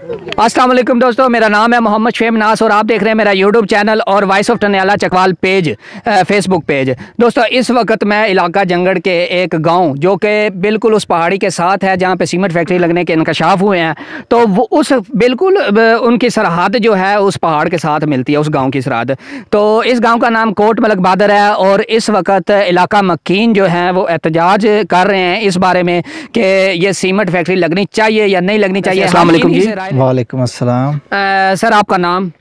अस्सलाम वालेकुम दोस्तों, मेरा नाम है मोहम्मद शुएब नास और आप देख रहे हैं मेरा यूट्यूब चैनल और voice of Taniyala Chakwal page Facebook page. दोस्तों इस वक्त मैं इलाका जंगड़ के एक गांव जो कि बिल्कुल उस पहाड़ी के साथ है जहां पे सीमेंट फैक्ट्री लगने के इंकशाफ हुए हैं, तो वो उस बिल्कुल उनकी सरहद जो है उस पहाड़ के साथ मिलती है, उस गाँव की सरहद। तो इस गाँव का नाम कोट मलक बहादुर है और इस वक्त इलाका मकीन जो है वो एहतजाज कर रहे हैं इस बारे में कि ये सीमेंट फैक्ट्री लगनी चाहिए या नहीं लगनी चाहिए। अस्सलाम वालेकुम जी। वालेकुम अस्सलाम। सर आपका नाम?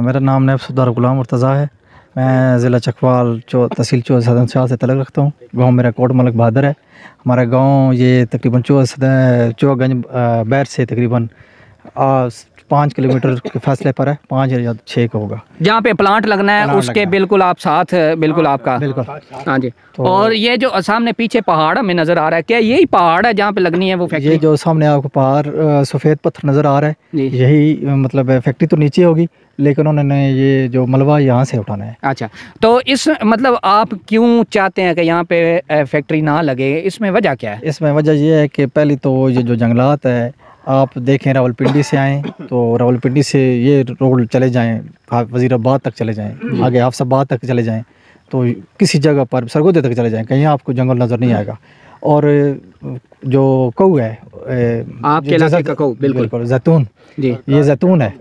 मेरा नाम नैब सुबदार गुलाम मुर्तज़ा है। मैं ज़िला चकवाल तहसील सदन शाह से तलक रखता हूँ। गांव मेरा कोट मलक बहादुर है। हमारा गांव ये तकरीबन चौगंज बैर से तकरीबन 5 किलोमीटर के फासले पर है, 5 या 6 का होगा। जहाँ पे प्लांट लगना है उसके बिल्कुल आप साथ, बिल्कुल आपका बिल्कुल। हाँ जी। तो और ये जो सामने पीछे पहाड़ हमें नज़र आ रहा है, क्या यही पहाड़ है जहाँ पे लगनी है वो फैक्ट्री? ये जो सामने आपको पहाड़ सफ़ेद पत्थर नज़र आ रहा है, यही मतलब फैक्ट्री तो नीचे होगी लेकिन उन्होंने ये जो मलबा यहाँ से उठाना है। अच्छा, तो इस मतलब आप क्यों चाहते हैं कि यहाँ पे फैक्ट्री ना लगे, इसमें वजह क्या है? इसमें वजह ये है कि पहली तो ये जो जंगलात है, आप देखें रावलपिंडी से आएँ तो रावलपिंडी से ये रोड चले जाएँ वज़ीराबाद तक चले जाएँ, आगे हाफसाबाद तक चले जाएँ, तो किसी जगह पर सरगोदे तक चले जाएँ, कहीं आपको जंगल नज़र नहीं आएगा। और जो कऊ है आपके इलाके का कऊ, बिल्कुल जैतून जी, ये जैतून है।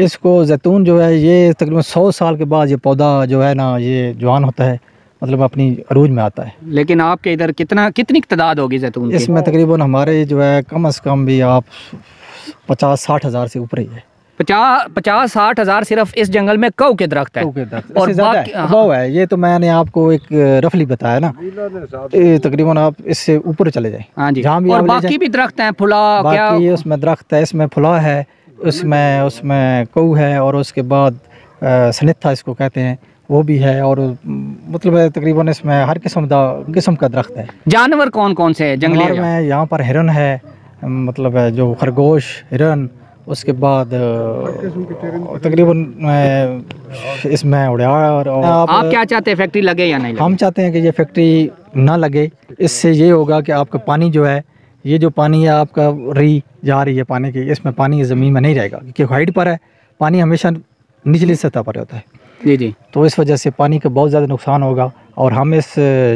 इसको जैतून जो है ये तकरीबन 100 साल के बाद ये पौधा जो है ना ये जवान होता है, मतलब अपनी अरूज में आता है। लेकिन आपके इधर कितनी तादाद होगी जैतून की? इसमें तकरीबन हमारे जो है कम से कम भी आप 50-60 हज़ार से ऊपर ही है। 50-60 हज़ार सिर्फ इस जंगल में कऊ के दरख्त है और वो है। ये तो मैंने आपको एक रफली बताया ना, तकरीबन आप इससे ऊपर चले जाएं। हाँ जी। जहाँ भी और बाकी भी दरख्त हैं, फुला क्या उसमें दरख्त है, इसमें फुला है, उसमें कऊ है और उसके बाद सनिथा इसको कहते हैं वो भी है, और मतलब तकरीबन इसमें हर किस्म का दरख्त है। जानवर कौन कौन से है जंगली में? यहाँ पर हिरन है, मतलब जो खरगोश, हिरन, उसके बाद तकरीबन इसमें उड़ियार। और आप क्या चाहते हैं, फैक्ट्री लगे या नहीं लगे? हम चाहते हैं कि ये फैक्ट्री ना लगे। इससे ये होगा कि आपका पानी जो है, ये जो पानी है आपका रही जा रही है पानी की, इसमें पानी ज़मीन में नहीं रहेगा क्योंकि हाइट पर है, पानी हमेशा निचली सतह पर होता है। जी जी। तो इस वजह से पानी का बहुत ज़्यादा नुकसान होगा और हम इस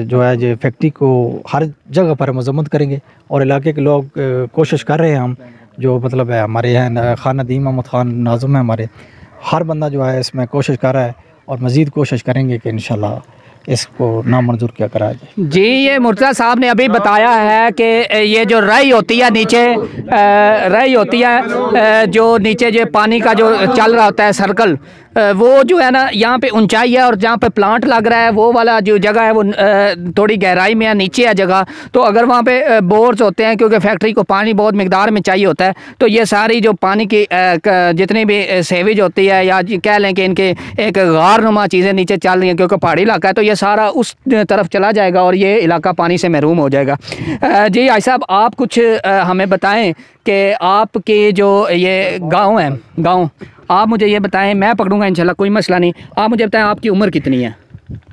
जो है जो फैक्ट्री को हर जगह पर मजम्मत करेंगे और इलाके के लोग कोशिश कर रहे हैं, हम जो मतलब है हमारे यहाँ खान नदीम अहमद खान नाज़ुम है, हमारे हर बंदा जो है इसमें कोशिश कर रहा है और मज़ीद कोशिश करेंगे कि इंशाल्लाह इसको नामंजूर क्या करा जाए। जी, ये मुर्तज़ा साहब ने अभी बताया है कि ये जो रई होती है नीचे, रई होती है जो नीचे जो पानी का जो चल रहा होता है सर्कल, वो जो है ना यहाँ पे ऊंचाई है और जहाँ पे प्लांट लग रहा है वो वाला जो जगह है वो थोड़ी गहराई में है, नीचे है जगह। तो अगर वहाँ पे बोर्स होते हैं क्योंकि फैक्ट्री को पानी बहुत मिकदार में चाहिए होता है, तो ये सारी जो पानी की जितनी भी सेवेज होती है या कह लें कि इनके एक गार नुमा चीज़ें नीचे चल रही हैं क्योंकि पहाड़ी इलाका है, तो ये सारा उस तरफ चला जाएगा और ये इलाका पानी से महरूम हो जाएगा। जी भाई साहब, आप कुछ हमें बताएँ कि आपके जो ये गाँव है, गाँव आप मुझे ये बताएं, मैं पकड़ूंगा इंशाल्लाह, कोई मसला नहीं। आप मुझे बताएं आपकी उम्र कितनी है?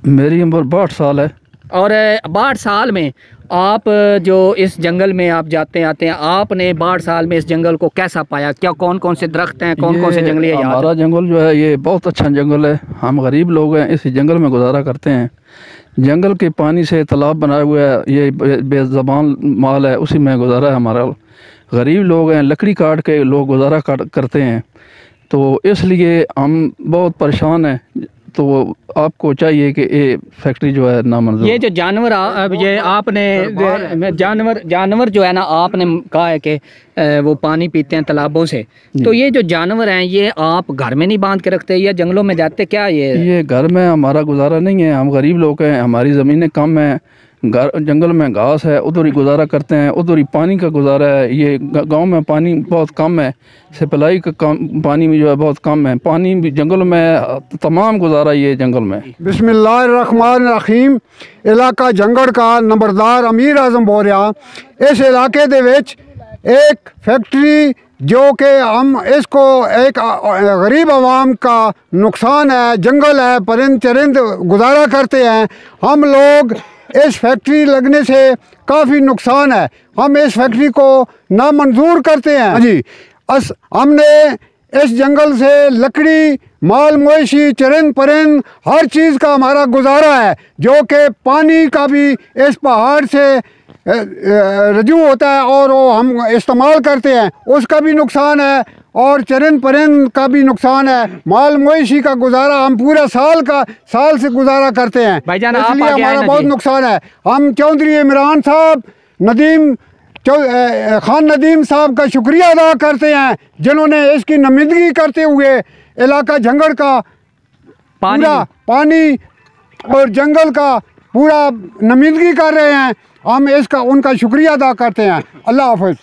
मेरी उम्र 62 साल है। और 62 साल में आप जो इस जंगल में आप जाते आते हैं, आपने 62 साल में इस जंगल को कैसा पाया? क्या कौन कौन से दरख्त हैं, कौन कौन से जंगली है? हमारा जंगल जो है ये बहुत अच्छा जंगल है। हम गरीब लोग हैं, इस जंगल में गुजारा करते हैं। जंगल के पानी से तालाब बनाया हुआ है, ये बेज़बान माल है, उसी में गुजारा है हमारा। गरीब लोग हैं, लकड़ी काट के लोग गुजारा करते हैं, तो इसलिए हम बहुत परेशान हैं। तो आपको चाहिए कि ये फैक्ट्री जो है नामंजूर। ये जो जानवर ये आपने जानवर जो है ना, आपने कहा है कि वो पानी पीते हैं तालाबों से, तो ये जो जानवर हैं ये आप घर में नहीं बांध के रखते या जंगलों में जाते? क्या ये घर में हमारा गुजारा नहीं है, हम गरीब लोग हैं, हमारी ज़मीनें कम हैं, जंगल में घास है, उधर ही गुजारा करते हैं, उधर ही पानी का गुजारा है। ये गांव में पानी बहुत कम है, सप्लाई का पानी भी जो है बहुत कम है, पानी भी जंगल में तमाम गुजारा ये जंगल में। बिस्मिल्लाहिर्रहमानिर्रहीम। इलाका जंगड़ का नंबरदार अमीर आजम बोल रहा। इस इलाके दे विच एक फैक्ट्री जो कि हम इसको एक गरीब आवाम का नुकसान है, जंगल है, परिंद चरिंद गुजारा करते हैं। हम लोग इस फैक्ट्री लगने से काफ़ी नुकसान है, हम इस फैक्ट्री को नामंजूर करते हैं। जी, हमने इस जंगल से लकड़ी, माल मवेशी, चरिंद परिंद हर चीज़ का हमारा गुजारा है, जो कि पानी का भी इस पहाड़ से रजू होता है और वो हम इस्तेमाल करते हैं, उसका भी नुकसान है, और चरिंद परिंद का भी नुकसान है। माल मवेशी का गुजारा हम पूरा साल से गुजारा करते हैं, भाईजान इसलिए हमारा बहुत नुकसान है। हम चौधरी इमरान साहब, खान नदीम साहब का शुक्रिया अदा करते हैं, जिन्होंने इसकी नुमाइंदगी करते हुए इलाका झंगड़ का पूरा पानी और जंगल का पूरा नुमाइंदगी कर रहे हैं। हम उनका शुक्रिया अदा करते हैं। अल्लाह हाफ़िज़।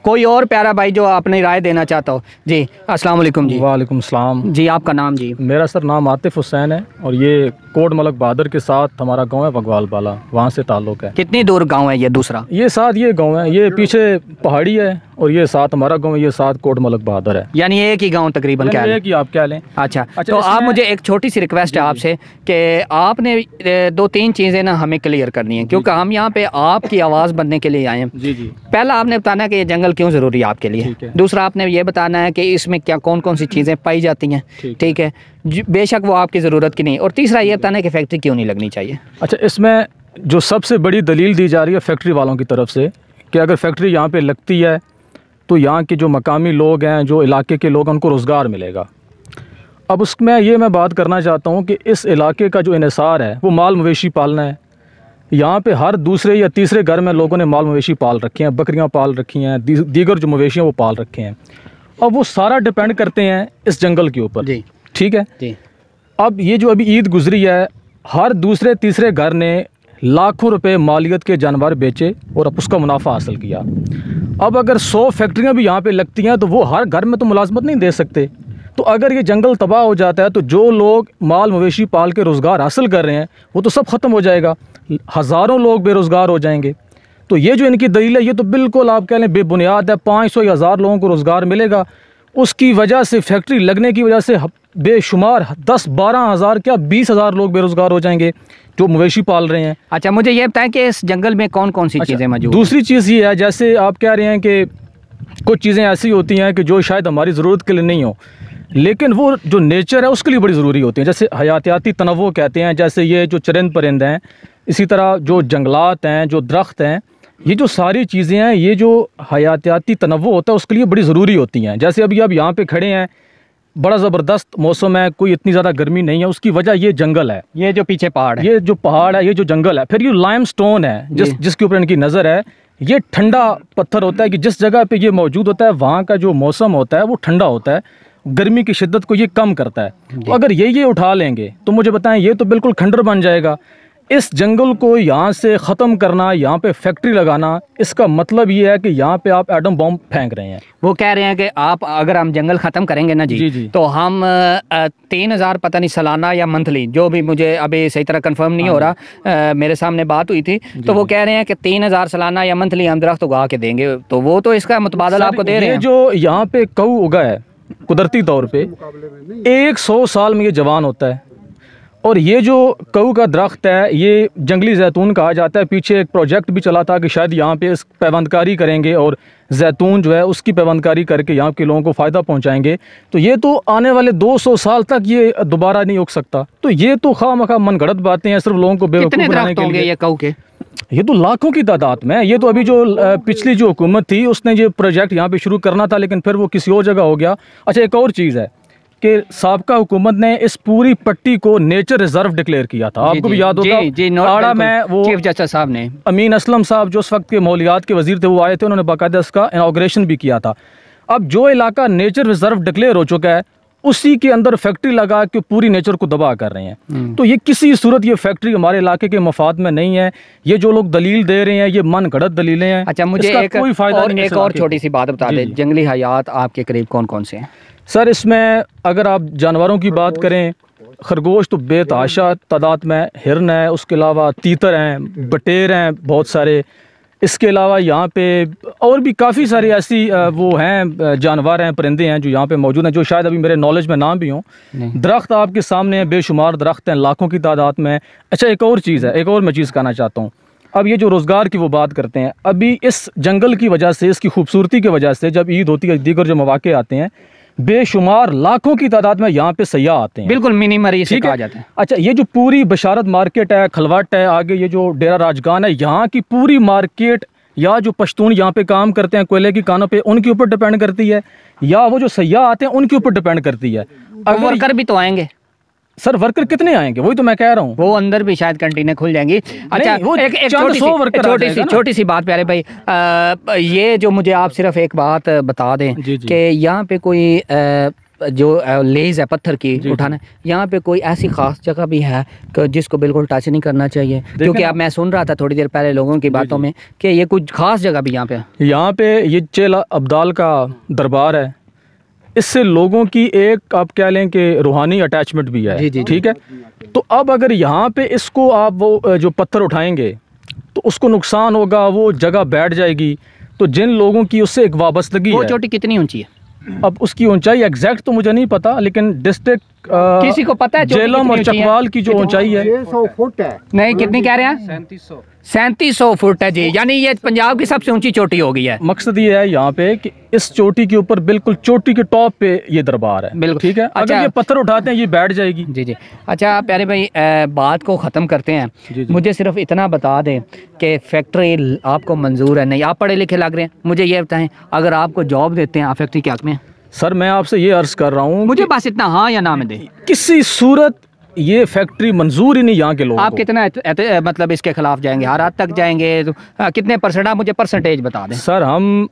कोई और प्यारा भाई जो अपनी राय देना चाहता हो? जी अस्सलाम वालेकुम। जी वालेकुम सलाम। जी आपका नाम? जी मेरा सर नाम आतिफ हुसैन है और ये कोट मलक बहादुर के साथ हमारा गांव है बगवाल बाला, वहाँ से ताल्लुक़ है। कितनी दूर गांव है ये दूसरा? ये साथ ये गांव है, ये पीछे पहाड़ी है और ये साथ हमारा गांव है, ये साथ कोट मलक बहादुर है। यानी एक ही गांव तकरीबन? क्या एक ही आप क्या लें। अच्छा तो आप मुझे एक छोटी सी रिक्वेस्ट है आपसे कि आपने 2-3 चीज़ें ना हमें क्लियर करनी है, क्योंकि हम यहाँ पे आपकी आवाज़ बनने के लिए आए हैं। जी जी। पहला आपने बताना कि ये जंगल क्यों ज़रूरी है आपके लिए। दूसरा आपने ये बताना है कि इसमें क्या कौन कौन सी चीज़ें पाई जाती हैं, ठीक है, बेशक वो आपकी ज़रूरत की नहीं। और तीसरा ये बताना है कि फैक्ट्री क्यों नहीं लगनी चाहिए। अच्छा, इसमें जो सबसे बड़ी दलील दी जा रही है फैक्ट्री वालों की तरफ से कि अगर फैक्ट्री यहाँ पे लगती है तो यहाँ के जो मकामी लोग हैं, जो इलाके के लोग हैं, उनको रोज़गार मिलेगा। अब उसमें ये मैं बात करना चाहता हूँ कि इस इलाके का जो इन्हिसार है वो माल मवेशी पालना है। यहाँ पे हर दूसरे या तीसरे घर में लोगों ने माल मवेशी पाल रखे हैं, बकरियाँ पाल रखी हैं, दीगर जो मवेशी हैं वो पाल रखे हैं, और वो सारा डिपेंड करते हैं इस जंगल के ऊपर। ठीक है जी। अब ये जो अभी ईद गुजरी है, हर दूसरे तीसरे घर ने लाखों रुपए मालियत के जानवर बेचे और अब उसका मुनाफा हासिल किया। अब अगर 100 फैक्ट्रियाँ भी यहाँ पे लगती हैं तो वो हर घर में तो मुलाजमत नहीं दे सकते। तो अगर ये जंगल तबाह हो जाता है तो जो लोग माल मवेशी पाल के रोज़गार हासिल कर रहे हैं वो तो सब ख़त्म हो जाएगा, हज़ारों लोग बेरोज़गार हो जाएंगे। तो ये जो इनकी दलील है ये तो बिल्कुल आप कह लें बेबुनियाद है। 500 या 1000 लोगों को रोज़गार मिलेगा, उसकी वजह से फैक्ट्री लगने की वजह से बेशुमार 10-12 हज़ार क्या 20,000 लोग बेरोज़गार हो जाएंगे जो मवेशी पाल रहे हैं। अच्छा, मुझे ये बताएं कि इस जंगल में कौन कौन सी चीज़ें मौजूद? दूसरी चीज़ ये है, जैसे आप कह रहे हैं कि कुछ चीज़ें ऐसी होती हैं कि जो शायद हमारी ज़रूरत के लिए नहीं हो, लेकिन वो जो नेचर है उसके लिए बड़ी ज़रूरी होती है। जैसे हयातियाती तनव्वु कहते हैं, जैसे ये जो चरिंद परिंद हैं, इसी तरह जो जंगलात हैं, जो दरख्त हैं, ये जो सारी चीज़ें हैं, ये जो हयातियाती तनव्वु होता है उसके लिए बड़ी ज़रूरी होती हैं। जैसे अभी आप यहाँ पे खड़े हैं, बड़ा ज़बरदस्त मौसम है, कोई इतनी ज़्यादा गर्मी नहीं है, उसकी वजह ये जंगल है, ये जो पीछे पहाड़ है, ये जो पहाड़ है, ये जो जंगल है। फिर ये लाइमस्टोन है जिसके ऊपर इनकी नज़र है। ये ठंडा पत्थर होता है कि जिस जगह पे ये मौजूद होता है वहाँ का जो मौसम होता है वो ठंडा होता है, गर्मी की शिद्दत को ये कम करता है। तो अगर ये उठा लेंगे तो मुझे बताएं, ये तो बिल्कुल खंडर बन जाएगा। इस जंगल को यहाँ से ख़त्म करना, यहाँ पे फैक्ट्री लगाना, इसका मतलब ये है कि यहाँ पे आप एटम बॉम्ब फेंक रहे हैं। वो कह रहे हैं कि आप अगर हम जंगल ख़त्म करेंगे ना जी, तो हम 3000 पता नहीं सालाना या मंथली, जो भी मुझे अभी सही तरह कंफर्म नहीं हो रहा, मेरे सामने बात हुई थी, तो वो कह रहे हैं कि 3000 सालाना या मंथली हम दरख्त उगा के देंगे। तो वो तो इसका मुतबादल आपको दे रहे हैं। जो यहाँ पे कऊ उगा है कुदरती तौर पे 100 साल में ये जवान होता है, और ये जो कऊ का दरख्त है ये जंगली जैतून कहा जाता है। पीछे एक प्रोजेक्ट भी चला था कि शायद यहाँ पे इस पैबंदकारी करेंगे और जैतून जो है उसकी पैबंदकारी करके यहाँ के लोगों को फ़ायदा पहुँचाएंगे। तो ये तो आने वाले 200 साल तक ये दोबारा नहीं उग सकता। तो ये तो खामखा मनगढ़ंत बातें हैं, सिर्फ लोगों को बेवकूफ़ बनाने के लिए। ये कऊ के ये तो लाखों की तादाद में। ये तो अभी जो पिछली जो हुकूमत थी उसने ये प्रोजेक्ट यहाँ पे शुरू करना था, लेकिन फिर वो किसी और जगह हो गया। अच्छा, एक और चीज़ है कि साबका हुकूमत ने इस पूरी पट्टी को नेचर रिजर्व डिक्लेयर किया था। आपको भी याद होगा, आड़ा में वो चीफ जस्टिस साहब ने, अमीन असलम साहब जो उस वक्त के मौलियात के वजीर थे, वो आए थे, उन्होंने बाकायदा इसका इनॉग्रेशन भी किया था। अब जो इलाका नेचर रिजर्व डिक्लेयर हो चुका है उसी के अंदर फैक्ट्री लगा के पूरी नेचर को तबाह कर रहे हैं। तो ये किसी सूरत ये फैक्ट्री हमारे इलाके के मफाद में नहीं है। ये जो लोग दलील दे रहे हैं ये मन गढ़ंत दलीलें हैं। अच्छा, मुझे कोई फायदा नहीं है। एक और छोटी सी बात बता दें, जंगली हयात आपके करीब कौन कौन से हैं? सर, इसमें अगर आप जानवरों की बात करें, खरगोश तो बेतहाशा तादाद में, हिरन है, उसके अलावा तीतर हैं, बटेर हैं बहुत सारे। इसके अलावा यहाँ पे और भी काफ़ी सारी ऐसी वो हैं जानवर हैं, परिंदे हैं जो यहाँ पे मौजूद हैं, जो शायद अभी मेरे नॉलेज में नाम भी हों। दरख्त आपके सामने हैं, बेशुमार दरख्त हैं, लाखों की तादाद में। अच्छा, एक और चीज़ है, एक और मैं चीज़ कहना चाहता हूँ। अब ये जो रोज़गार की वो बात करते हैं, अभी इस जंगल की वजह से, इसकी खूबसूरती की वजह से जब ईद होती है, दीगर जो मौके आते हैं, बेशुमार लाखों की तादाद में यहाँ पे सयाह आते हैं। बिल्कुल मिनी मरी से कहा जाता है। अच्छा, ये जो पूरी बशारत मार्केट है, खलवट है, आगे ये जो डेरा राजगान है, यहाँ की पूरी मार्केट या जो पश्तून यहाँ पे काम करते हैं कोयले की कानों पे, उनके ऊपर डिपेंड करती है, या वो जो सयाह आते हैं उनके ऊपर डिपेंड करती है। अगर वर्कर भी तो आएंगे सर, वर्कर कितने आएंगे, वही तो मैं कह रहा हूँ। वो अंदर भी शायद कैंटीनें खुल जाएंगी। अच्छा, वो एक छोटी सी बात प्यारे भाई, ये जो मुझे आप सिर्फ एक बात बता दें कि यहाँ पे कोई जो लेज है पत्थर की उठाना, यहाँ पे कोई ऐसी खास जगह भी है कि जिसको बिल्कुल टच नहीं करना चाहिए? क्योंकि अब मैं सुन रहा था थोड़ी देर पहले लोगों की बातों में कि ये कुछ खास जगह भी यहाँ पे ये चेला अब्दाल का दरबार है, इससे लोगों की एक आप कह लें कि रूहानी अटैचमेंट भी है। ठीक है, तो अब अगर यहाँ पे इसको आप वो जो पत्थर उठाएंगे तो उसको नुकसान होगा, वो जगह बैठ जाएगी, तो जिन लोगों की उससे एक वाबस्तगी। वो चोटी कितनी ऊंची है? अब उसकी ऊंचाई एग्जैक्ट तो मुझे नहीं पता, लेकिन डिस्ट्रिक्ट किसी को पता है जेलम और चकवाल की जो ऊंचाई है 600 फुट है। नहीं, कितनी कह रहे हैं? 3700 फुट है जी, यानी ये पंजाब की सबसे ऊंची चोटी हो गई है। मकसद ये है यहाँ पे कि इस चोटी के ऊपर बिल्कुल चोटी के टॉप पे ये दरबार है। बिल्कुल ठीक है। अगर ये पत्थर उठाते हैं ये बैठ जाएगी। जी। अच्छा प्यारे भाई, बात को ख़त्म करते हैं। मुझे सिर्फ इतना बता दें कि फैक्ट्री आपको मंजूर है? नहीं, आप पढ़े लिखे लग रहे हैं, मुझे ये बताएं, अगर आपको जॉब देते हैं आप फैक्ट्री के हक में? सर मैं आपसे ये अर्ज कर रहा हूँ, मुझे बस इतना हाँ या ना में दें। किसी सूरत ये फैक्ट्री मंजूर ही नहीं यहाँ के लोगों आप कितना मतलब इसके खिलाफ जाएंगे? हर हद तक जाएंगे? तो कितने परसेंट? आप मुझे परसेंटेज बता दें। सर हम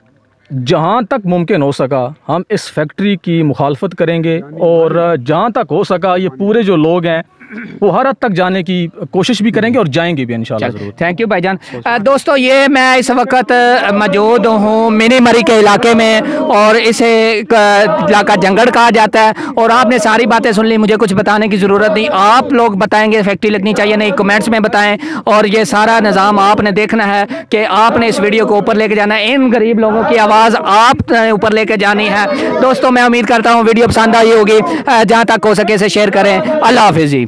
जहाँ तक मुमकिन हो सका हम इस फैक्ट्री की मुखालफत करेंगे, और जहाँ तक हो सका ये पूरे जो लोग हैं वो हर हद तक जाने की कोशिश भी करेंगे और जाएंगे भी इंशाल्लाह ज़रूर। थैंक यू भाईजान। दोस्तों, ये मैं इस वक्त मौजूद हूँ मिनी मरी के इलाके में, और इसे इलाका जंगड़ कहा जाता है। और आपने सारी बातें सुन ली, मुझे कुछ बताने की ज़रूरत नहीं, आप लोग बताएंगे फैक्ट्री लगनी चाहिए नहीं, कमेंट्स में बताएं। और ये सारा निज़ाम आपने देखना है कि आपने इस वीडियो को ऊपर लेके जाना है, इन गरीब लोगों की आवाज़ आप ऊपर लेके जानी है। दोस्तों, मैं उम्मीद करता हूँ वीडियो पसंद आई होगी, जहाँ तक हो सके इसे शेयर करें। अल्लाह हाफिज़ जी।